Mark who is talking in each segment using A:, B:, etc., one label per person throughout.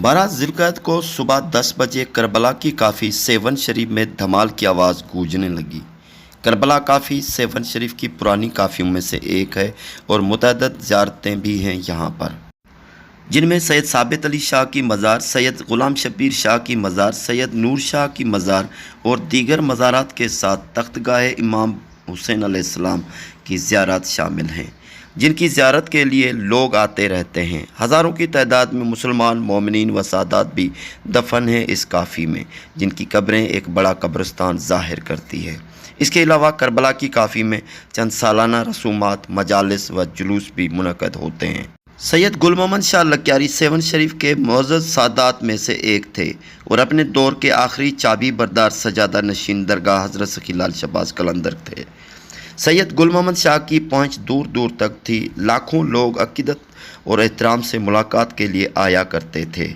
A: 12 ज़िलक़अद को सुबह 10 बजे करबला की काफ़ी सेवन शरीफ में धमाल की आवाज़ गूंजने लगी। करबला काफ़ी सेवन शरीफ की पुरानी काफ़ियों में से एक है और मुतअद्दिद ज़ियारतें भी हैं यहाँ पर, जिनमें सैयद साबित अली शाह की मज़ार, सैयद ग़ुलाम शब्बीर शाह की मज़ार, सैयद नूर शाह की मज़ार और दीगर मज़ारात के साथ तख्तगाह इमाम हुसैन अलैहिस्सलाम की ज़ियारत शामिल हैं, जिनकी ज़ियारत के लिए लोग आते रहते हैं। हज़ारों की तादाद में मुसलमान मोमिनीन व सादात भी दफन हैं इस काफ़ी में, जिनकी कब्रें एक बड़ा कब्रिस्तान ज़ाहिर करती है। इसके अलावा करबला की काफ़ी में चंद सालाना रसूमात, मजालिस व जुलूस भी मुनक़द होते हैं। सैयद गुल मोहम्मद शाह लक्यारी सेवन शरीफ के मुअज़्ज़ज़ सादात में से एक थे और अपने दौर के आखिरी चाबी बरदार सजादा नशीन दरगाह हज़रत सखी लाल शहबाज कलंदर थे। सैयद गुल मोहम्मद शाह की पहुँच दूर दूर तक थी। लाखों लोग अक़ीदत और एहतराम से मुलाकात के लिए आया करते थे।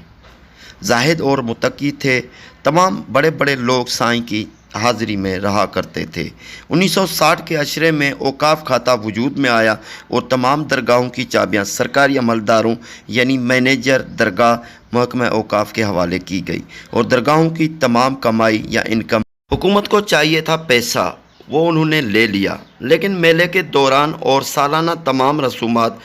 A: जाहिद और मुत्तकी थे। तमाम बड़े बड़े लोग साईं की हाज़िरी में रहा करते थे। 1960 के अशरे में औकाफ़ खाता वजूद में आया और तमाम दरगाहों की चाबियाँ सरकारी अमलदारों यानी मैनेजर दरगाह महकमा औकाफ़ के हवाले की गई और दरगाहों की तमाम कमाई या इनकम, हुकूमत को चाहिए था पैसा, वो उन्होंने ले लिया। लेकिन मेले के दौरान और सालाना तमाम रसूमात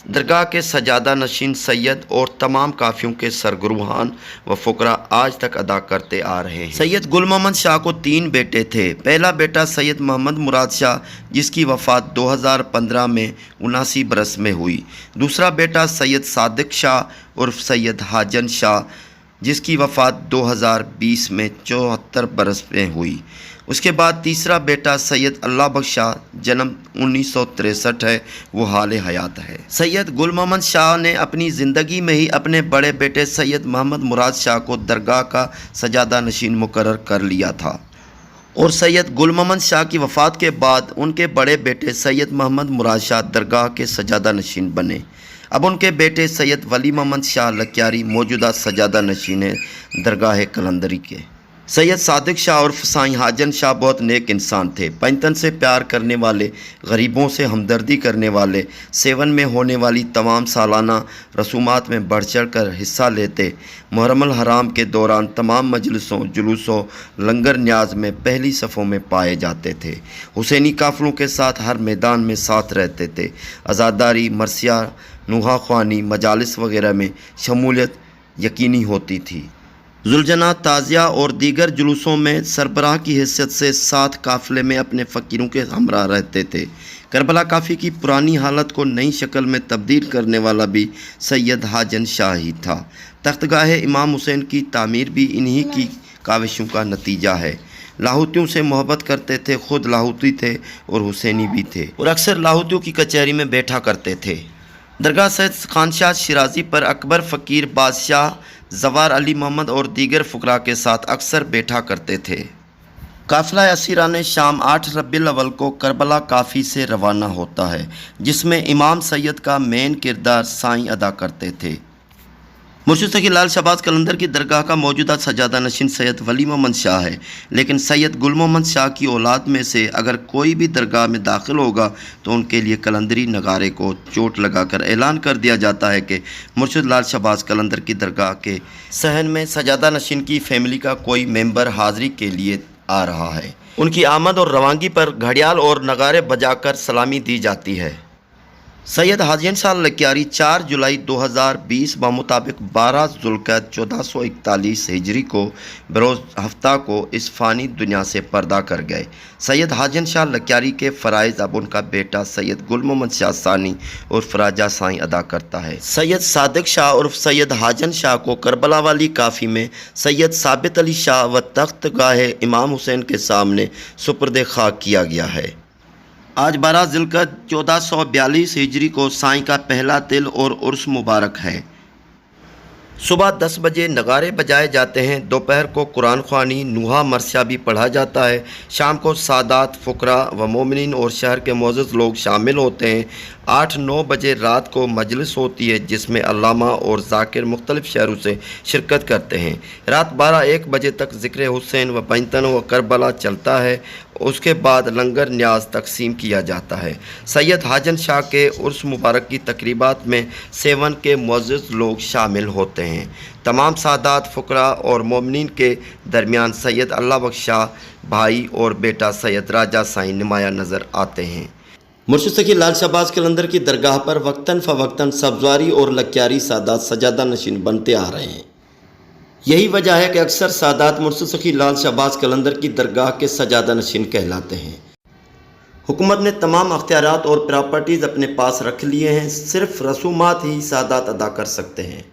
A: दरगाह के सजादा नशीन सैयद और तमाम काफ़ियों के सरगरुहान व फ़ुकरा आज तक अदा करते आ रहे हैं। सैयद गुल मोहम्मद शाह को 3 बेटे थे। पहला बेटा सैयद मोहम्मद मुराद शाह, जिसकी वफ़ात 2015 में 79 बरस में हुई। दूसरा बेटा सैयद सादिक शाह उर्फ सैयद हाजन शाह, जिसकी वफ़ात 2020 में 74 बरस में हुई। उसके बाद तीसरा बेटा सैयद अल्लाह बख्श शाह, जन्म 1963 है, वो हाल हयात है। सैयद गुल मोहम्मद शाह ने अपनी ज़िंदगी में ही अपने बड़े बेटे सैयद मोहम्मद मुराद शाह को दरगाह का सजादा नशीन मुकर्रर कर लिया था और सैयद गुल मोहम्मद शाह की वफ़ात के बाद उनके बड़े बेटे सैयद मोहम्मद मुराद शाह दरगाह के सजादा नशीन बने। अब उनके बेटे सैयद वली मोहम्मद शाह लक्यारी मौजूदा सजादा नशीन है दरगाह कलंदरी के। सैयद सादिक शाह उर्फ साईं हाजन शाह बहुत नेक इंसान थे। पंजतन से प्यार करने वाले, गरीबों से हमदर्दी करने वाले, सेवन में होने वाली तमाम सालाना रसूमात में बढ़ चढ़ कर हिस्सा लेते। मुहर्रम हराम के दौरान तमाम मजलिसों, जुलूसों, लंगर न्याज में पहली सफ़ों में पाए जाते थे। हुसैनी काफ़िलों के साथ हर मैदान में साथ रहते थे। अज़ादारी, मरसिया, नुहा ख्वानी, मजालिस वगैरह में शमूलियत यकीनी होती थी। जुलजना, ताज़िया और दीगर जुलूसों में सरबराह की हैसियत से साथ काफ़िले में अपने फ़कीरों के हमरा रहते थे। करबला काफ़ी की पुरानी हालत को नई शक्ल में तब्दील करने वाला भी सैयद हाजन शाह ही था। तख्तगाह इमाम हुसैन की तामीर भी इन्हीं की काविशों का नतीजा है। लाहौतियों से मोहब्बत करते थे, ख़ुद लाहौती थे और हुसैनी भी थे और अक्सर लाहौतियों की कचहरी में बैठा करते थे। दरगाह सैयद खानशाह शिराजी पर अकबर फ़कीर, बादशाह ज़वार अली मोहम्मद और दीगर फ़ुकरा के साथ अक्सर बैठा करते थे। काफ़िला असीरान शाम 8 रबीउल अव्वल को करबला काफ़ी से रवाना होता है, जिसमें इमाम सैयद का मेन किरदार साईं अदा करते थे। मुर्शिद सखी लाल शहबाज कलंदर की दरगाह का मौजूदा सजादा नशीन सैयद वली मोहम्मद शाह है। लेकिन सैयद गुल मोहम्मद शाह की औलाद में से अगर कोई भी दरगाह में दाखिल होगा तो उनके लिए कलंदरी नगारे को चोट लगाकर ऐलान कर दिया जाता है कि मुर्शिद लाल शहबाज कलंदर की दरगाह के सहन में सजादा नशीन की फैमिली का कोई मेंबर हाज़िरी के लिए आ रहा है। उनकी आमद और रवानगी पर घड़ियाल और नगारे बजाकर सलामी दी जाती है। सैयद हाजन शाह लक्यारी 4 जुलाई 2020 मुताबिक 12 ज़ुल्क़अद 1441 हिजरी को बरोज़ हफ्ता को इस फ़ानी दुनिया से पर्दा कर गए। सैयद हाजन शाह लक्यारी के फ़राइज़ अब उनका बेटा सैयद गुल मोहम्मद शाह सानी उर्फ राजा साईं अदा करता है। सैयद सादिक शाह उर्फ सैयद हाजन शाह को करबला वाली काफ़ी में सैयद साबित अली शाह व तख्तगाह इमाम हुसैन के सामने सुपुर्द खाक किया गया है। आज 12 ज़िलक़अद 1442 हिजरी को साईं का पहला तिल और उर्स मुबारक है। सुबह 10 बजे नगारे बजाए जाते हैं। दोपहर को कुरान ख़्वानी, नुहा, मरसिया भी पढ़ा जाता है। शाम को सादात, फ़ुकरा व मोमिनीन और शहर के मुअज़्ज़ज़ लोग शामिल होते हैं। 8-9 बजे रात को मजलिस होती है, जिसमें अल्लामा और ज़ाकिर मुख्तलिफ़ शहरों से शिरकत करते हैं। रात 12-1 बजे तक ज़िक्र हुसैन व पंजतन व करबला चलता है اس کے بعد لنگر نیاز تقسیم کیا جاتا ہے۔ سید حاجن شاہ کے عرس مبارک کی تقریبات میں سیون کے معزز لوگ شامل ہوتے ہیں۔ تمام سادات، فقراء اور مومنین کے درمیان سید اللہ بخش شاہ بھائی اور بیٹا سید راجہ سائیں نمایاں نظر آتے ہیں۔ مرشد سخی لال شہباز قلندر کی درگاہ پر وقتاً فوقتاً سبزواری اور لکیاری سادات سجادہ نشین بنتے آ رہے ہیں۔ یہی وجہ ہے کہ اکثر سادات مرشد سخی لال شہباز قلندر کی درگاہ کے سجادہ نشین کہلاتے ہیں۔ حکومت نے تمام اختیارات اور پراپرٹیز اپنے پاس رکھ لیے ہیں، صرف رسومات ہی سادات ادا کر سکتے ہیں۔